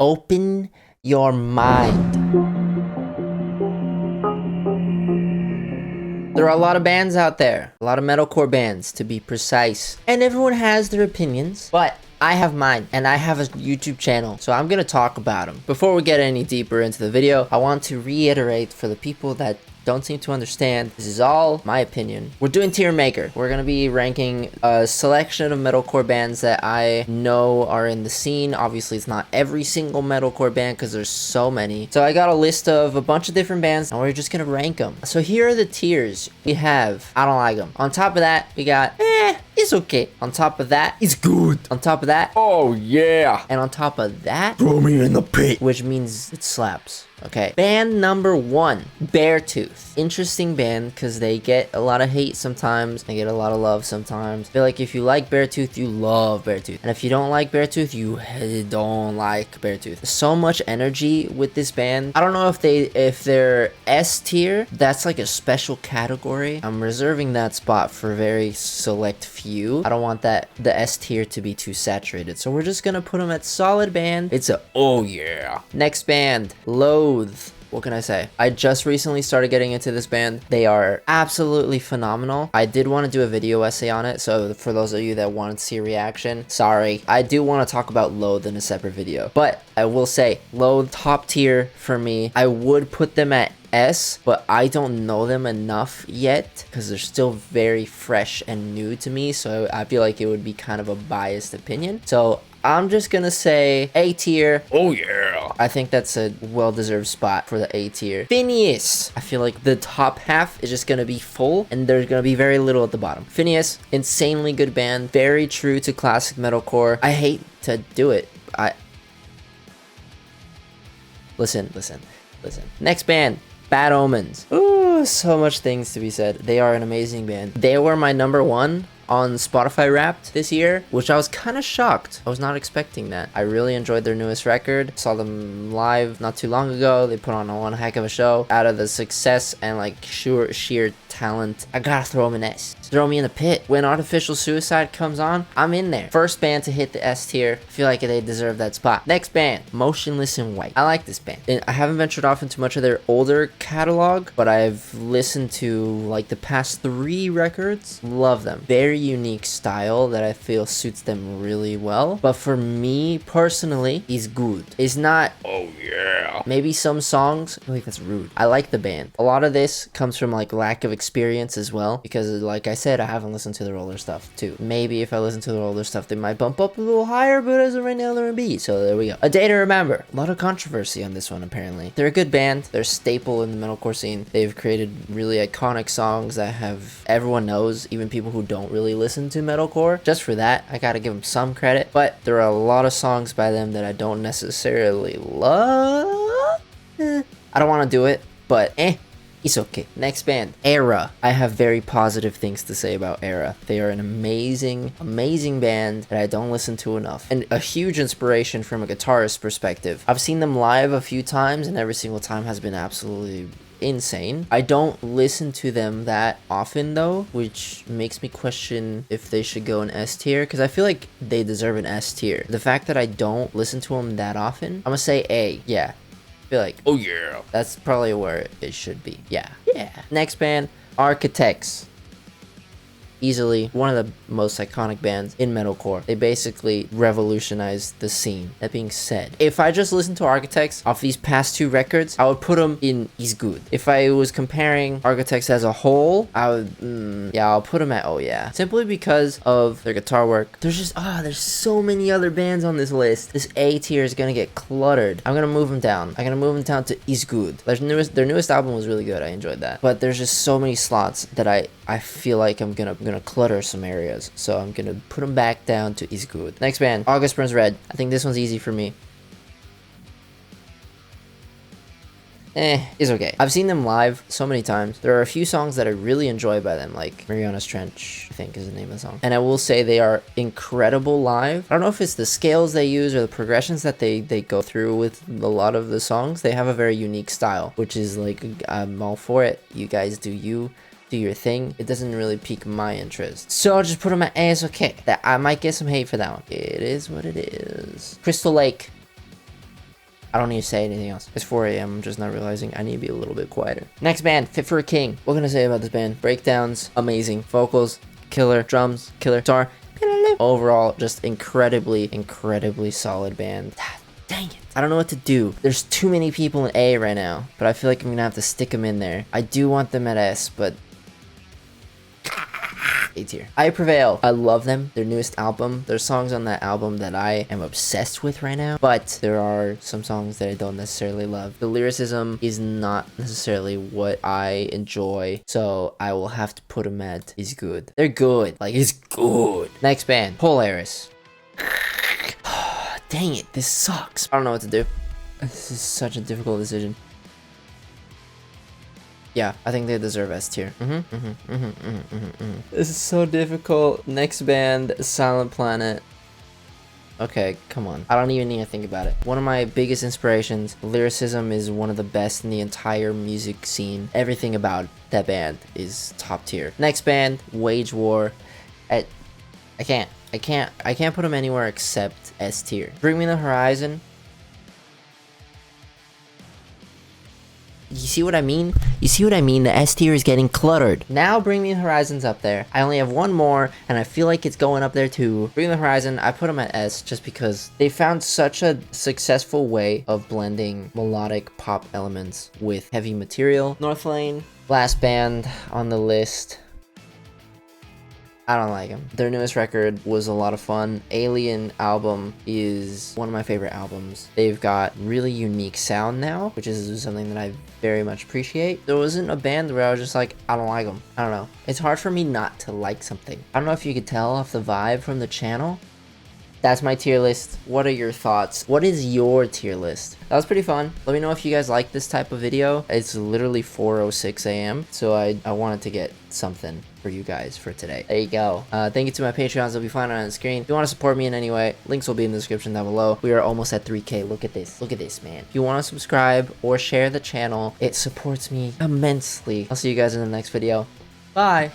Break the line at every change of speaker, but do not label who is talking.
Open your mind. There are a lot of bands out there, a lot of metalcore bands to be precise, and everyone has their opinions, but I have mine, and I have a YouTube channel, so I'm gonna talk about them. Before we get any deeper into the video, I want to reiterate for the people that don't seem to understand, this is all my opinion. We're doing tier maker. We're gonna be ranking a selection of metalcore bands that I know are in the scene. Obviously, it's not every single metalcore band because there's so many. So I got a list of a bunch of different bands, and we're just gonna rank them. So here are the tiers. We have, I don't like them. On top of that, we got, it's okay. On top of that, it's good. On top of that,
oh yeah.
And on top of that,
Throw me in the pit.
which means it slaps. Okay. Band number 1, Beartooth. Interesting band because they get a lot of hate sometimes. They get a lot of love sometimes. I feel like if you like Beartooth, you love Beartooth. And if you don't like Beartooth, you don't like Beartooth. So much energy with this band. I don't know if they're S tier. That's like a special category. I'm reserving that spot for very select few. I don't want the S tier to be too saturated. So we're just gonna put them at solid band. It's a oh yeah. Next band, Loathe. What can I say? I just recently started getting into this band. They are absolutely phenomenal. I did want to do a video essay on it, so for those of you that wanted to see a reaction, sorry. I do want to talk about Loathe in a separate video, but I will say, Loathe, top tier for me. I would put them at S, but I don't know them enough yet because they're still very fresh and new to me, so I feel like it would be kind of a biased opinion. So I'm just gonna say A tier.
Oh yeah.
I think that's a well-deserved spot for the A tier. Phineas. I feel like the top half is just gonna be full and there's gonna be very little at the bottom. Phineas, insanely good band, very true to classic metalcore. I hate to do it. Listen. Next band, Bad Omens. Ooh, so much things to be said. They are an amazing band. They were my number 1 on Spotify Wrapped this year, which I was kind of shocked. I was not expecting that. I really enjoyed their newest record. Saw them live not too long ago. They put on one heck of a show. Out of the success and like sheer talent, I gotta throw them an S. Throw me in the pit. When Artificial Suicide comes on, I'm in there. First band to hit the S tier. I feel like they deserve that spot. Next band, Motionless in White. I like this band. And I haven't ventured off into much of their older catalog, but I've listened to like the past 3 records. Love them. Very unique style that I feel suits them really well. But for me personally, he's good. It's not,
oh yeah.
maybe some songs, I feel like that's rude. I like the band. A lot of this comes from like lack of experience as well, because like I said, I haven't listened to their older stuff too. Maybe if I listen to their older stuff, they might bump up a little higher, but as of right now, they're in B. So there we go. A Day to Remember. A lot of controversy on this one, apparently. They're a good band. They're a staple in the metalcore scene. They've created really iconic songs that have everyone knows, even people who don't really listen to metalcore. Just for that, I gotta give them some credit. But there are a lot of songs by them that I don't necessarily love. I don't want to do it, but it's okay. Next band, Era. I have very positive things to say about Era. They are an amazing band that I don't listen to enough. And a huge inspiration from a guitarist perspective. I've seen them live a few times, and every single time has been absolutely insane. I don't listen to them that often though, which makes me question if they should go in S tier, because I feel like they deserve an S tier. The fact that I don't listen to them that often, I'm gonna say A. Yeah. Feel like,
oh yeah,
that's probably where it should be. Yeah. Next band, Architects. Easily one of the most iconic bands in metalcore. They basically revolutionized the scene. That being said, if I just listen to Architects off these past 2 records, I would put them in he's good. If I was comparing Architects as a whole, I would I'll put them at oh yeah, simply because of their guitar work. There's just there's so many other bands on this list. This A tier is gonna get cluttered. I'm gonna move them down. I'm gonna move them down to he's good. Their newest album was really good. I enjoyed that, but there's just so many slots that I feel like I'm gonna clutter some areas, so I'm gonna put them back down to is good. Next band, August Burns Red. I think this one's easy for me. It's okay. I've seen them live so many times. There are a few songs that I really enjoy by them, like Mariana's Trench, I think is the name of the song. And I will say they are incredible live. I don't know if it's the scales they use or the progressions that they go through with a lot of the songs. They have a very unique style, which is like, I'm all for it. You guys do your thing. It doesn't really pique my interest. So I'll just put them at A. It's okay. That I might get some hate for that one. It is what it is. Crystal Lake. I don't need to say anything else. It's 4 a.m. I'm just not realizing I need to be a little bit quieter. Next band, Fit for a King. What can I say about this band? Breakdowns, amazing. Vocals, killer. Drums, killer. Guitar, overall, just incredibly solid band. Dang it. I don't know what to do. There's too many people in A right now, but I feel like I'm gonna have to stick them in there. I do want them at S, but A tier. I Prevail. I love them. Their newest album. There's songs on that album that I am obsessed with right now, but there are some songs that I don't necessarily love. The lyricism is not necessarily what I enjoy, so I will have to put them at is good. They're good. Like, it's good. Next band, Polaris. Dang it, this sucks. I don't know what to do. This is such a difficult decision. Yeah, I think they deserve S tier. This is so difficult. Next band, Silent Planet. Okay, come on. I don't even need to think about it. One of my biggest inspirations. Lyricism is one of the best in the entire music scene. Everything about that band is top tier. Next band, Wage War. I can't put them anywhere except S tier. Bring Me the Horizon. You see what I mean? You see what I mean? The S tier is getting cluttered. Now Bring Me the Horizon's up there. I only have one more, and I feel like it's going up there too. Bring Me the Horizon, I put them at S just because they found such a successful way of blending melodic pop elements with heavy material. North Lane, last band on the list. I don't like them. Their newest record was a lot of fun. Alien album is one of my favorite albums. They've got really unique sound now, which is something that I very much appreciate. There wasn't a band where I was just like, I don't like them. I don't know. It's hard for me not to like something. I don't know if you could tell off the vibe from the channel. That's my tier list. What are your thoughts? What is your tier list? That was pretty fun. Let me know if you guys like this type of video. It's literally 4:06 a.m. So I wanted to get something for you guys for today. There you go. Thank you to my Patreons. They'll be flying on the screen. If you want to support me in any way, links will be in the description down below. We are almost at 3K. Look at this. Look at this, man. If you want to subscribe or share the channel, it supports me immensely. I'll see you guys in the next video. Bye.